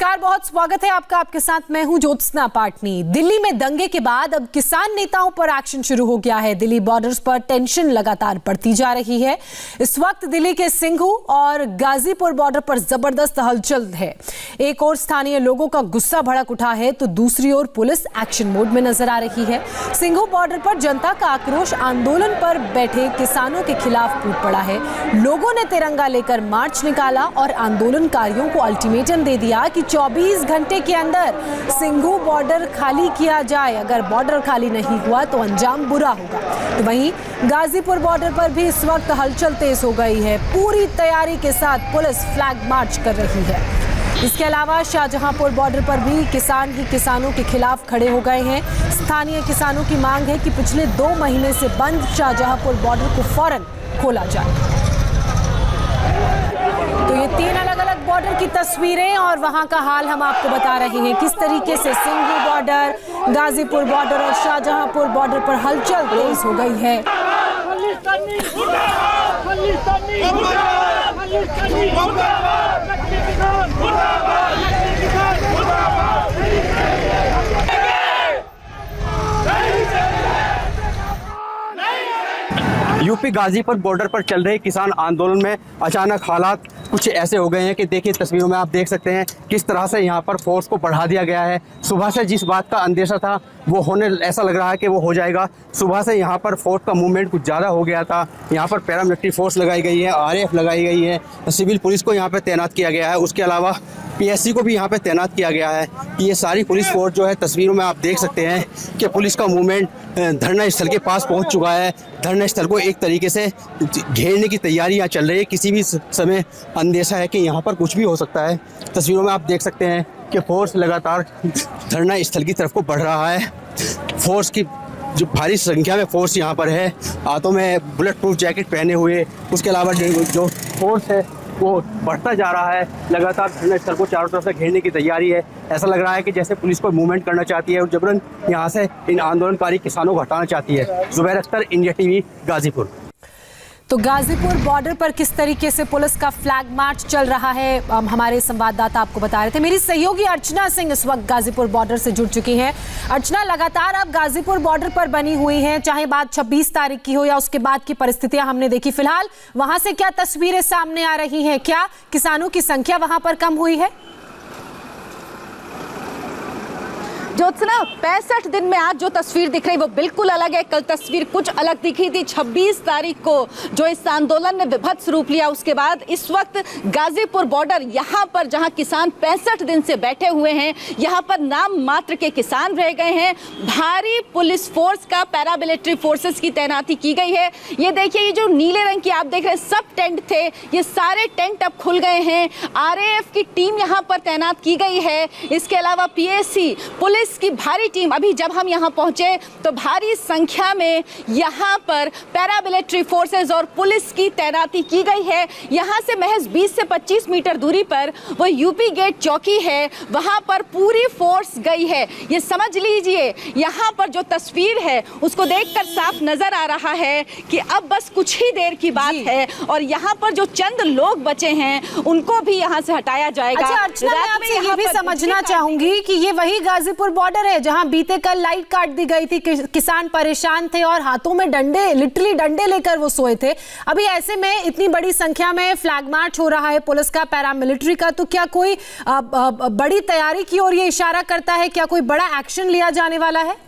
नमस्कार, बहुत स्वागत है आपका। आपके साथ मैं हूं ज्योत्सना पाटनी। दिल्ली में दंगे के बाद अब किसान नेताओं पर एक्शन शुरू हो गया है। दिल्ली बॉर्डर्स पर टेंशन लगातार बढ़ती जा रही है। इस वक्त दिल्ली के सिंघू और गाजीपुर बॉर्डर पर जबरदस्त हलचल है। एक और स्थानीय लोगों का गुस्सा भड़क उठा है तो दूसरी ओर पुलिस एक्शन मोड में नजर आ रही है। सिंघू बॉर्डर पर जनता का आक्रोश आंदोलन पर बैठे किसानों के खिलाफ फूट पड़ा है। लोगों ने तिरंगा लेकर मार्च निकाला और आंदोलनकारियों को अल्टीमेटम दे दिया कि 24 घंटे के अंदर सिंघू बॉर्डर खाली किया जाए। अगर बॉर्डर खाली नहीं हुआ तो अंजाम बुरा होगा। तो वहीं गाजीपुर बॉर्डर पर भी इस वक्त हलचल तेज हो गई है। पूरी तैयारी के साथ पुलिस फ्लैग मार्च कर रही है। इसके अलावा शाहजहांपुर बॉर्डर पर भी किसान ही किसानों के खिलाफ खड़े हो गए हैं। स्थानीय किसानों की मांग है कि पिछले 2 महीने से बंद शाहजहांपुर बॉर्डर को फौरन खोला जाए। तो ये 3 अलग-अलग बॉर्डर की तस्वीरें और वहां का हाल हम आपको बता रहे हैं। किस तरीके से सिंघू बॉर्डर, गाजीपुर बॉर्डर और शाहजहांपुर बॉर्डर पर हलचल तेज हो गई है। यूपी गाजीपुर बॉर्डर पर चल रहे किसान आंदोलन में अचानक हालात कुछ ऐसे हो गए हैं कि देखिए तस्वीरों में आप देख सकते हैं किस तरह से यहाँ पर फोर्स को बढ़ा दिया गया है। सुबह से जिस बात का अंदेशा था वो होने ऐसा लग रहा है कि वो हो जाएगा। सुबह से यहाँ पर फोर्स का मूवमेंट कुछ ज़्यादा हो गया था। यहाँ पर पैरामिलिट्री फोर्स लगाई गई है, आरएएफ लगाई गई है, सिविल पुलिस को यहाँ पर तैनात किया गया है। उसके अलावा पीएससी को भी यहाँ पे तैनात किया गया है। ये सारी पुलिस फोर्स जो है तस्वीरों में आप देख सकते हैं कि पुलिस का मूवमेंट धरना स्थल के पास पहुँच चुका है। धरना स्थल को एक तरीके से घेरने की तैयारियाँ चल रही है। किसी भी समय अंदेशा है कि यहाँ पर कुछ भी हो सकता है। तस्वीरों में आप देख सकते हैं कि फोर्स लगातार धरना स्थल की तरफ को बढ़ रहा है। फोर्स की जो भारी संख्या में फोर्स यहाँ पर है, हाथों में बुलेट प्रूफ जैकेट पहने हुए। उसके अलावा जो फोर्स है वो बढ़ता जा रहा है। लगातार धरना स्थल को चारों तरफ से घेरने की तैयारी है। ऐसा लग रहा है कि जैसे पुलिस को मूवमेंट करना चाहती है और जबरन यहाँ से इन आंदोलनकारी किसानों को हटाना चाहती है। Zubair Akhtar, India TV, Ghazipur. तो गाजीपुर बॉर्डर पर किस तरीके से पुलिस का फ्लैग मार्च चल रहा है, हमारे संवाददाता आपको बता रहे थे। मेरी सहयोगी अर्चना सिंह इस वक्त गाजीपुर बॉर्डर से जुड़ चुकी हैं। अर्चना, लगातार आप गाजीपुर बॉर्डर पर बनी हुई हैं, चाहे बात 26 तारीख की हो या उसके बाद की परिस्थितियां हमने देखी। फिलहाल वहां से क्या तस्वीरें सामने आ रही हैं? क्या किसानों की संख्या वहां पर कम हुई है? ज्योत्सना, 65 दिन में आज जो तस्वीर दिख रही वो बिल्कुल अलग है। कल तस्वीर कुछ अलग दिखी थी। 26 तारीख को जो इस आंदोलन ने विभत्स रूप लिया, उसके बाद इस वक्त गाजीपुर बॉर्डर यहाँ पर जहाँ किसान 65 दिन से बैठे हुए हैं, यहाँ पर नाम मात्र के किसान रह गए हैं। भारी पुलिस फोर्स का, पैरामिलिट्री फोर्सेस की तैनाती की गई है। ये देखिए, ये जो नीले रंग की आप देख रहे हैं सब टेंट थे, ये सारे टेंट अब खुल गए हैं। आरएएफ की टीम यहाँ पर तैनात की गई है। इसके अलावा पीएससी पुलिस की भारी टीम, अभी जब हम यहाँ पहुंचे तो भारी संख्या में यहाँ पर पैरामिलिट्री फोर्सेस और पुलिस की तैनाती की गई है। यहाँ से महज 20 से 25 मीटर दूरी पर वो यूपी गेट चौकी है, वहाँ पर पूरी फोर्स गई है। ये समझ लीजिए, यहाँ पर जो तस्वीर है उसको देखकर साफ नजर आ रहा है कि अब बस कुछ ही देर की बात है और यहाँ पर जो चंद लोग बचे हैं उनको भी यहाँ से हटाया जाएगा। अच्छा अर्चना, मैं आपसे ये भी समझना चाहूंगी कि ये वही गाजीपुर बॉर्डर है जहां बीते कल लाइट काट दी गई थी, किसान परेशान थे और हाथों में डंडे, लिटरली डंडे लेकर वो सोए थे। अभी ऐसे में इतनी बड़ी संख्या में फ्लैग मार्च हो रहा है पुलिस का, पैरामिलिट्री का, तो क्या कोई बड़ी तैयारी की ओर ये इशारा करता है? क्या कोई बड़ा एक्शन लिया जाने वाला है?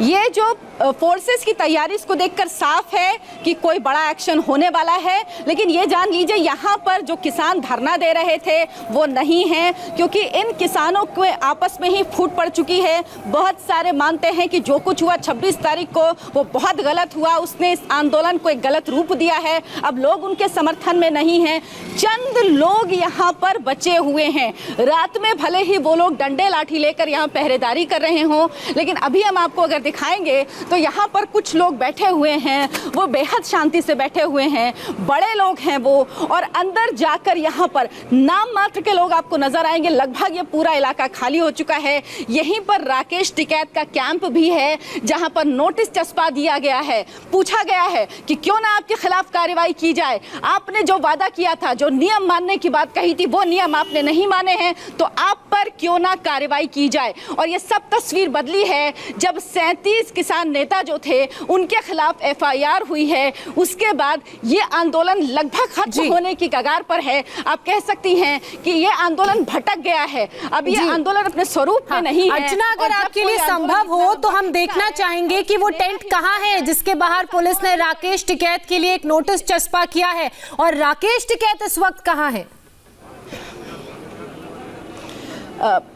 ये जो फोर्सेस की तैयारी, इसको देखकर साफ है कि कोई बड़ा एक्शन होने वाला है। लेकिन ये जान लीजिए, यहाँ पर जो किसान धरना दे रहे थे वो नहीं हैं, क्योंकि इन किसानों के आपस में ही फूट पड़ चुकी है। बहुत सारे मानते हैं कि जो कुछ हुआ 26 तारीख को वो बहुत गलत हुआ, उसने इस आंदोलन को एक गलत रूप दिया है। अब लोग उनके समर्थन में नहीं हैं। चंद लोग यहाँ पर बचे हुए हैं। रात में भले ही वो लोग डंडे लाठी लेकर यहाँ पहरेदारी कर रहे हों, लेकिन अभी हम आपको अगर दिखाएंगे तो यहाँ पर कुछ लोग बैठे हुए हैं, वो बेहद शांति से बैठे हुए हैं, बड़े लोग हैं वो, और अंदर जाकर यहाँ पर नाम मात्र के लोग आपको नजर आएंगे। लगभग ये पूरा इलाका खाली हो चुका है। यहीं पर राकेश टिकैत का कैंप भी है, जहाँ पर नोटिस चस्पा दिया गया है। पूछा गया है कि क्यों ना आपके खिलाफ कार्रवाई की जाए, आपने जो वादा किया था, जो नियम मानने की बात कही थी, वो नियम आपने नहीं माने हैं, तो आप पर क्यों ना कार्रवाई की जाए। और ये सब तस्वीर बदली है जब 37 किसान नेता जो थे उनके खिलाफ FIR हुई है। उसके बाद ये आंदोलन लगभग खत्म होने की कगार पर है। आप कह सकती हैं कि ये आंदोलन भटक गया है, अब ये आंदोलन अपने स्वरूप में नहीं है। अर्चना, अगर आपके लिए संभव हो तो हम देखना चाहेंगे कि वो टेंट कहाँ है जिसके बाहर पुलिस ने राकेश टिकैत के लिए एक नोटिस चस्पा किया है, और राकेश टिकैत इस वक्त कहाँ है?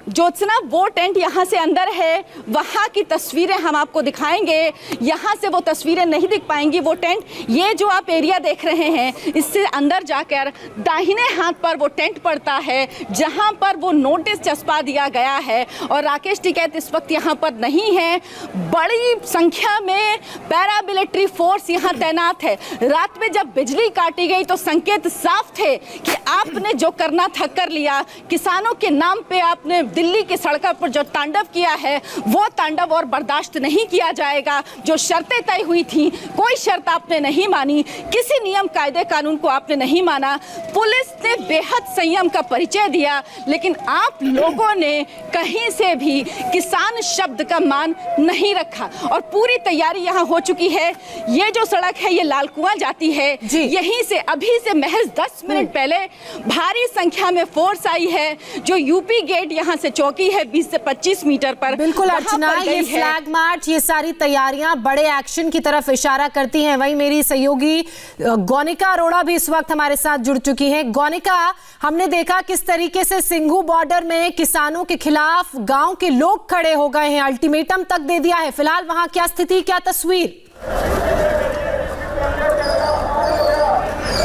ज्योत्सना, वो टेंट यहाँ से अंदर है, वहाँ की तस्वीरें हम आपको दिखाएंगे। यहाँ से वो तस्वीरें नहीं दिख पाएंगी। वो टेंट, ये जो आप एरिया देख रहे हैं, इससे अंदर जाकर दाहिने हाथ पर वो टेंट पड़ता है जहाँ पर वो नोटिस चस्पा दिया गया है। और राकेश टिकैत इस वक्त यहाँ पर नहीं है। बड़ी संख्या में पैरामिलिट्री फोर्स यहाँ तैनात है। रात में जब बिजली काटी गई तो संकेत साफ थे कि आपने जो करना था कर लिया। किसानों के नाम पे आपने दिल्ली की सड़कों पर जो तांडव किया है, वो तांडव और बर्दाश्त नहीं किया जाएगा। जो शर्तें तय हुई थी, कोई शर्त आपने नहीं मानी, किसी नियम कायदे कानून को आपने नहीं माना। पुलिस ने बेहद संयम का परिचय दिया, लेकिन आप लोगों ने कहीं से भी किसान शब्द का मान नहीं रखा। और पूरी तैयारी यहाँ हो चुकी है। ये जो सड़क है ये लाल कुआं जाती है, यहीं से अभी से महज 10 मिनट पहले भारी संख्या में फोर्स आई है। जो यूपी गेट यहाँ से चौकी है 20 से 25 मीटर पर। बिल्कुल अर्चना, ये फ्लैग मार्च, ये सारी तैयारियां बड़े एक्शन की तरफ इशारा करती हैं। वहीं मेरी सहयोगी गौनिका अरोड़ा भी इस वक्त हमारे साथ जुड़ चुकी हैं। गौनिका, हमने देखा किस तरीके से सिंघू बॉर्डर में किसानों के खिलाफ गांव के लोग खड़े हो गए हैं, अल्टीमेटम तक दे दिया है। फिलहाल वहां क्या स्थिति, क्या तस्वीर?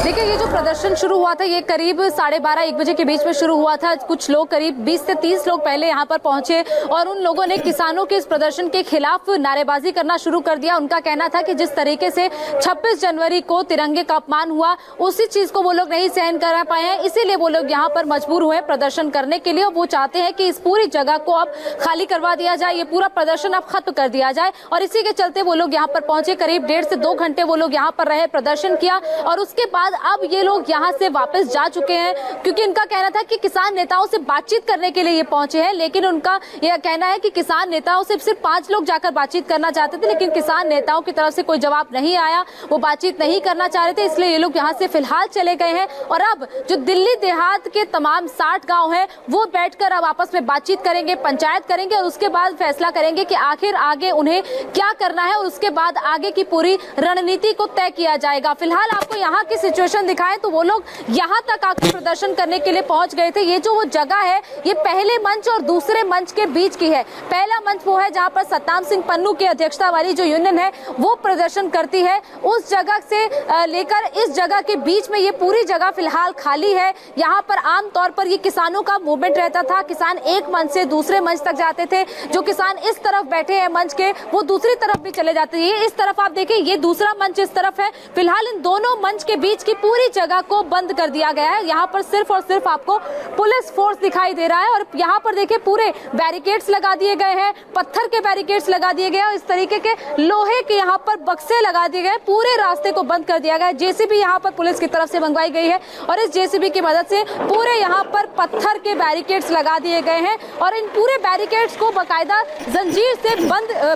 देखिए, ये जो प्रदर्शन शुरू हुआ था ये करीब 12:30-1 बजे के बीच में शुरू हुआ था। कुछ लोग, करीब 20 से 30 लोग पहले यहाँ पर पहुंचे और उन लोगों ने किसानों के इस प्रदर्शन के खिलाफ नारेबाजी करना शुरू कर दिया। उनका कहना था कि जिस तरीके से 26 जनवरी को तिरंगे का अपमान हुआ, उसी चीज को वो लोग नहीं सहन कर पाए हैं, इसीलिए वो लोग यहाँ पर मजबूर हुए प्रदर्शन करने के लिए। और वो चाहते हैं कि इस पूरी जगह को अब खाली करवा दिया जाए, ये पूरा प्रदर्शन अब खत्म कर दिया जाए। और इसी के चलते वो लोग यहाँ पर पहुंचे। करीब 1.5 से 2 घंटे वो लोग यहाँ पर रहे, प्रदर्शन किया, और उसके बाद अब ये लोग यहाँ से वापस जा चुके हैं। क्योंकि इनका कहना था कि किसान नेताओं से बातचीत करने के लिए ये पहुंचे हैं, लेकिन उनका यह कहना है कि किसान नेताओं से सिर्फ 5 लोग जाकर बातचीत करना चाहते थे, लेकिन किसान नेताओं की तरफ से कोई जवाब नहीं आया, वो बातचीत नहीं करना चाह रहे थे, इसलिए ये लोग यहाँ से फिलहाल चले गए हैं। और अब जो दिल्ली देहात के तमाम 60 गाँव हैं, वो बैठकर अब आपस में बातचीत करेंगे, पंचायत करेंगे, और उसके बाद फैसला करेंगे कि आखिर आगे उन्हें क्या करना है, और उसके बाद आगे की पूरी रणनीति को तय किया जाएगा। फिलहाल आपको यहाँ की सिचुएशन दिखाएं तो वो लोग यहाँ तक आकर प्रदर्शन करने के लिए पहुंच गए थे। ये जो वो जगह है, ये पहले मंच और दूसरे मंच के बीच की है। पहला मंच वो है जहाँ पर सत्ताम सिंह पन्नू की अध्यक्षता वाली जो यूनियन है वो प्रदर्शन करती है। उस जगह से लेकर इस जगह के बीच में ये पूरी जगह फिलहाल खाली है। यहाँ पर आमतौर पर ये किसानों का मूवमेंट रहता था। किसान एक मंच से दूसरे मंच तक जाते थे। जो किसान इस तरफ बैठे हैं मंच के, वो दूसरी तरफ भी चले जाते थे। ये इस तरफ आप देखिए, ये दूसरा मंच इस तरफ है। फिलहाल इन दोनों मंच के बीच की पूरी जगह को बंद कर दिया गया है। यहाँ पर सिर्फ और सिर्फ आपको पुलिस फोर्स दिखाई दे रहा है, और यहाँ पर देखिए पूरे बैरिकेड्स लगा दिए गए हैं, पत्थर के बैरिकेड्स लगा दिए गए, और इस तरीके के लोहे के यहाँ पर बक्से लगा दिए गए। पूरे रास्ते को बंद कर दिया गया है। जेसीबी यहाँ पर पुलिस की तरफ से मंगवाई गई है, और इस जेसीबी की मदद से पूरे यहाँ पर पत्थर के बैरिकेड्स लगा दिए गए हैं, और इन पूरे बैरिकेड्स को बाकायदा जंजीर से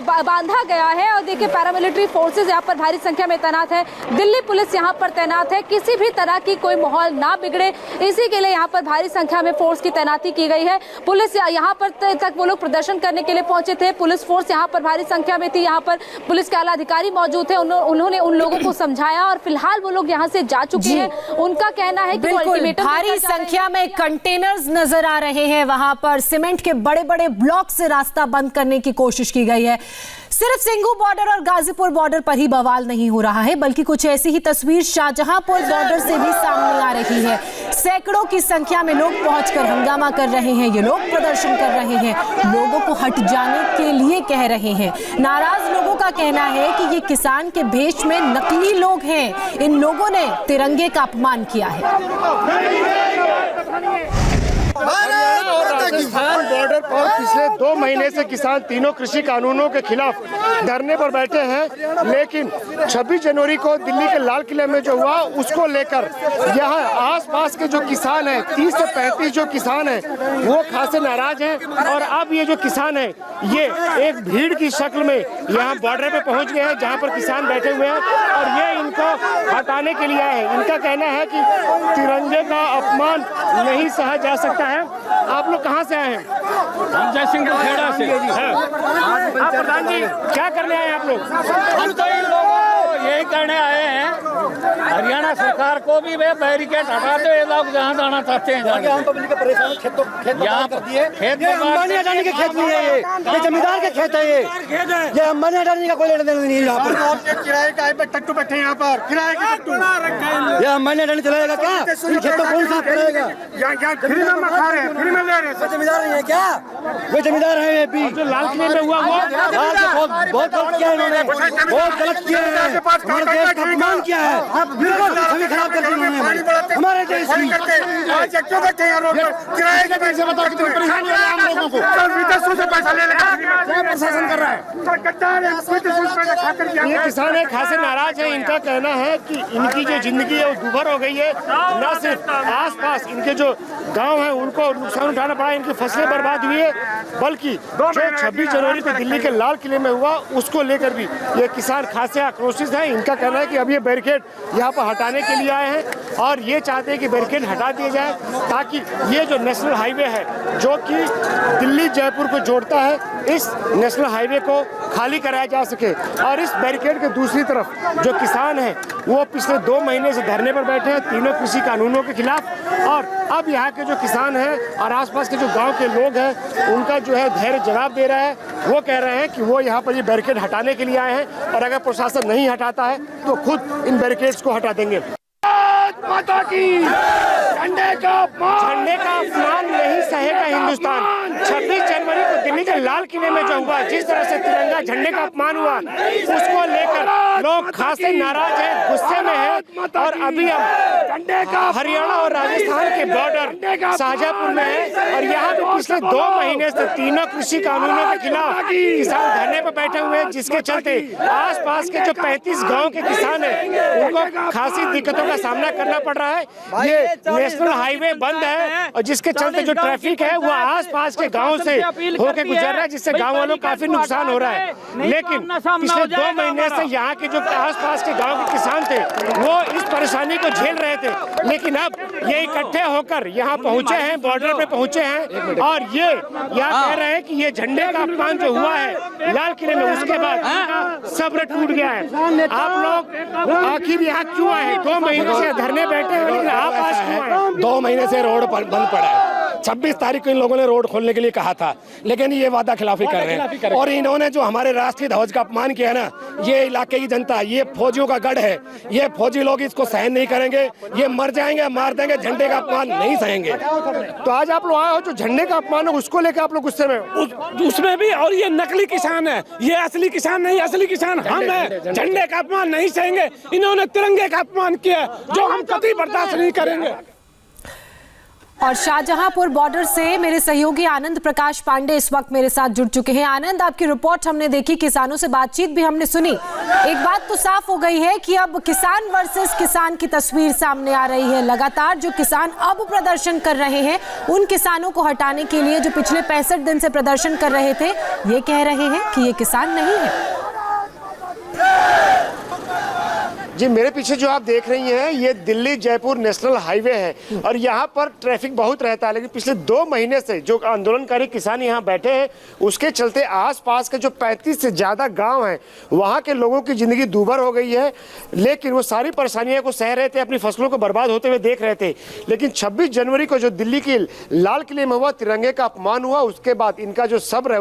बांधा गया है। और देखिए पैरामिलिट्री फोर्सेज यहाँ पर भारी संख्या में तैनात है, दिल्ली पुलिस यहाँ पर तैनात है। किसी भी तरह की कोई माहौल ना बिगड़े, इसी के लिए यहाँ पर भारी संख्या में फोर्स की तैनाती की गई है। पुलिस यहाँ पर तक वो लोग प्रदर्शन करने के लिए पहुंचे थे। पुलिस फोर्स यहाँ पर भारी संख्या में थी। यहाँ पर पुलिस के आला अधिकारी मौजूद थे, उन्होंने उन लोगों को समझाया, और फिलहाल वो लोग यहाँ से जा चुके हैं। उनका कहना है कि बिल्कुल भारी संख्या में कंटेनर्स नजर आ रहे हैं। वहां पर सीमेंट के बड़े बड़े ब्लॉक से रास्ता बंद करने की कोशिश की गई है। सिर्फ सिंघू बॉर्डर और गाजीपुर बॉर्डर पर ही बवाल नहीं हो रहा है, बल्कि कुछ ऐसी ही तस्वीर शाहजहांपुर बॉर्डर से भी सामने आ रही है। सैकड़ों की संख्या में लोग पहुंचकर हंगामा कर रहे हैं। ये लोग प्रदर्शन कर रहे हैं, लोगों को हट जाने के लिए कह रहे हैं। नाराज लोगों का कहना है कि ये किसान के भेष में नकली लोग हैं। इन लोगों ने तिरंगे का अपमान किया है। राजस्थान बॉर्डर पर पिछले 2 महीने से किसान तीनों कृषि कानूनों के खिलाफ धरने पर बैठे हैं, लेकिन 26 जनवरी को दिल्ली के लाल किले में जो हुआ उसको लेकर यहाँ आसपास के जो किसान हैं, 30 से 35 जो किसान हैं वो खासे नाराज हैं। और अब ये जो किसान हैं ये एक भीड़ की शक्ल में यहाँ बॉर्डर पे पहुँच गए हैं जहाँ पर किसान बैठे हुए हैं और ये इनको हटाने के लिए आए हैं। इनका कहना है कि तिरंगे का अपमान नहीं सहा जा सकता है। आप लोग कहाँ से आए हैं? हम जय सिंह खेड़ा से हैं। आप प्रधान जी क्या करने आए हैं आप लोग? हम तो इन लोगों को यही करने आए हैं, हरियाणा सरकार को भी वे बैरिकेड हटा दो, ये लोग जहाँ जाना चाहते हैं जाने। हम तो मिलकर परेशान खेत यहाँ खेत अंबानी अडानी के खेत नहीं है, ये जमींदार के खेत है। ये अंबानी अडानी का कोई लेना देना नहीं है। यहाँ पर किराए का टट्टू बैठे हैं, यहाँ पर किराए के टट्टू। ये अंबानी अडानी चलाएगा क्या? इन खेतों कौन साफ करेगा? फ्री में खा रहे हैं, फ्री में ले रहे हैं। जमींदार नहीं है क्या? वे जमींदार है। ये भी जो लाल किले में हुआ बहुत गलत किया है इन्होंने, बहुत गलत किया है। हमारे देश का अपमान किया है, बिल्कुल छवि खराब कर दी उन्होंने हमारे देश की। क्यों बैठे हैं लोग? किराए के पैसे बताओ कितनी परेशानी है आम लोगों को। विदेशों से पैसा ले लेगा, क्या प्रशासन कर रहा है? ये किसान है खासे नाराज है। इनका कहना है कि इनकी जो जिंदगी है वो दुभर हो गई है। न सिर्फ आसपास इनके जो गांव हैं उनको नुकसान उठाना पड़ा, इनकी फसलें बर्बाद हुई है, बल्कि जो 26 जनवरी को दिल्ली के लाल किले में हुआ उसको लेकर भी ये किसान खासे आक्रोशित हैं। इनका कहना है कि अब ये बैरिकेड यहाँ पर हटाने के लिए आए हैं और ये चाहते हैं कि बैरिकेड हटा दिए जाए ताकि ये जो नेशनल हाईवे है जो कि दिल्ली जयपुर को जोड़ता है, इस नेशनल हाईवे को खाली कराया जा सके। और इस बैरिकेड के दूसरी तरफ जो किसान हैं वो पिछले 2 महीने से धरने पर बैठे हैं तीनों कृषि कानूनों के खिलाफ। और अब यहाँ के जो किसान हैं और आसपास के जो गांव के लोग हैं उनका जो है धैर्य जवाब दे रहा है। वो कह रहे हैं कि वो यहाँ पर ये बैरिकेड हटाने के लिए आए हैं और अगर प्रशासन नहीं हटाता है तो खुद इन बैरिकेड्स को हटा देंगे। माता की झंडे का अपमान नहीं सहेगा हिंदुस्तान। 26 जनवरी को दिल्ली के लाल किले में जो हुआ, जिस तरह से तिरंगा झंडे का अपमान हुआ, उसको लेकर लोग खासे नाराज हैं, गुस्से में हैं। और अभी हम हरियाणा और राजस्थान के बॉर्डर शाहजहांपुर में है और यहाँ पे पिछले 2 महीने से तीनों कृषि कानूनों के खिलाफ किसान धरने पर बैठे हुए हैं, जिसके चलते आसपास के जो 35 गाँव के किसान हैं उनको खासी दिक्कतों का सामना करना पड़ रहा है। ये नेशनल हाईवे बंद है और जिसके चलते जो ट्रैफिक है वो आसपास के गांव से होकर गुजर रहा है, जिससे गांव वालों को काफी नुकसान हो रहा है। लेकिन पिछले 2 महीने से यहाँ के जो आसपास के गांव के किसान थे वो इस परेशानी को झेल रहे थे, लेकिन अब ये इकट्ठे होकर यहाँ पहुँचे हैं, बॉर्डर पे पहुँचे हैं और ये यहाँ कह रहे हैं कि ये झंडे का अपमान जो हुआ है लाल किले में, उसके बाद सब्र टूट गया है। आप लोग आखिर यहाँ क्यों आए? 2 महीने से धरने बैठे हैं, लेकिन आप आज क्यों आए? 2 महीने से रोड बंद पड़ा है। 26 तारीख को इन लोगों ने रोड खोलने के लिए कहा था, लेकिन ये वादा खिलाफी कर रहे हैं। और इन्होंने जो हमारे राष्ट्रीय ध्वज का अपमान किया ना, ये इलाके की जनता, ये फौजियों का गढ़ है, ये फौजी लोग इसको सहन नहीं करेंगे, ये मर जाएंगे, मार देंगे, झंडे का अपमान नहीं सहेंगे। तो आज आप लोग आए हो, जो झंडे का अपमान है उसको लेकर आप लोग गुस्से में? उसमें भी, और ये नकली किसान है, ये असली किसान नहीं, असली किसान हम है। झंडे का अपमान नहीं सहेंगे, इन्होंने तिरंगे का अपमान किया जो हम कभी बर्दाश्त नहीं करेंगे। और शाहजहांपुर बॉर्डर से मेरे सहयोगी आनंद प्रकाश पांडे इस वक्त मेरे साथ जुड़ चुके हैं। आनंद, आपकी रिपोर्ट हमने देखी, किसानों से बातचीत भी हमने सुनी। एक बात तो साफ हो गई है कि अब किसान वर्सेस किसान की तस्वीर सामने आ रही है। लगातार जो किसान अब प्रदर्शन कर रहे हैं, उन किसानों को हटाने के लिए जो पिछले 65 दिन से प्रदर्शन कर रहे थे, ये कह रहे हैं कि ये किसान नहीं है। जी मेरे पीछे जो आप देख रही हैं ये दिल्ली जयपुर नेशनल हाईवे है और यहाँ पर ट्रैफिक बहुत रहता है, लेकिन पिछले 2 महीने से जो आंदोलनकारी किसान यहाँ बैठे हैं उसके चलते आसपास के जो 35 से ज़्यादा गांव हैं वहाँ के लोगों की ज़िंदगी दूभर हो गई है। लेकिन वो सारी परेशानियों को सह रहे थे, अपनी फसलों को बर्बाद होते हुए देख रहे थे। लेकिन 26 जनवरी को जो दिल्ली के लाल किले में हुआ तिरंगे का अपमान हुआ, उसके बाद इनका जो सब्र है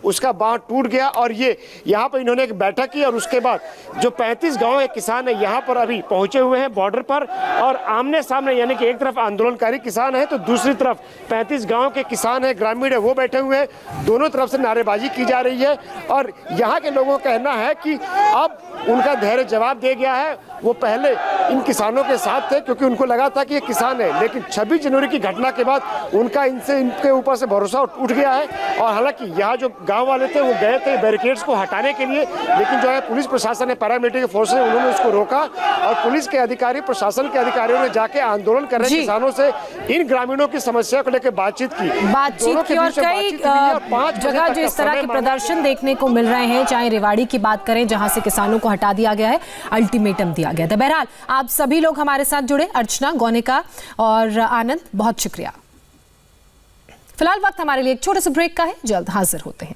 उसका बाँह टूट गया और ये यहाँ पर इन्होंने एक बैठक की और उसके बाद जो 35 गाँव के किसान यहाँ पर अभी पहुंचे हुए हैं बॉर्डर पर और आमने सामने, यानी कि एक तरफ आंदोलनकारी किसान है तो दूसरी तरफ 35 गांव के किसान है, ग्रामीण है, वो बैठे हुए हैं। दोनों तरफ से नारेबाजी की जा रही है और यहाँ के लोगों का कहना है कि अब उनका धैर्य जवाब दे गया है। वो पहले इन किसानों के साथ थे क्योंकि उनको लगा था कि ये किसान है, लेकिन 26 जनवरी की घटना के बाद इनके ऊपर से भरोसा उठ गया है। और हालांकि यहाँ जो गांव वाले थे वो गए थे बैरिकेड्स को हटाने के लिए, लेकिन जो है पुलिस प्रशासन ने, पैरामिलिट्री फोर्स ने, उन्होंने उसको रोका और पुलिस के अधिकारी, प्रशासन के अधिकारियों ने जाके आंदोलन कर रहे किसानों से इन ग्रामीणों की समस्या को लेकर बातचीत की और कई जगह जो इस तरह के प्रदर्शन देखने को मिल रहे हैं, चाहे रेवाड़ी की बात करें जहां से किसानों को हटा दिया गया है, अल्टीमेटम दिया गया था। बहरहाल आप सभी लोग हमारे साथ जुड़े, अर्चना, गौनिका और आनंद, बहुत शुक्रिया। फिलहाल वक्त हमारे लिए एक छोटे से ब्रेक का है, जल्द हाजिर होते हैं।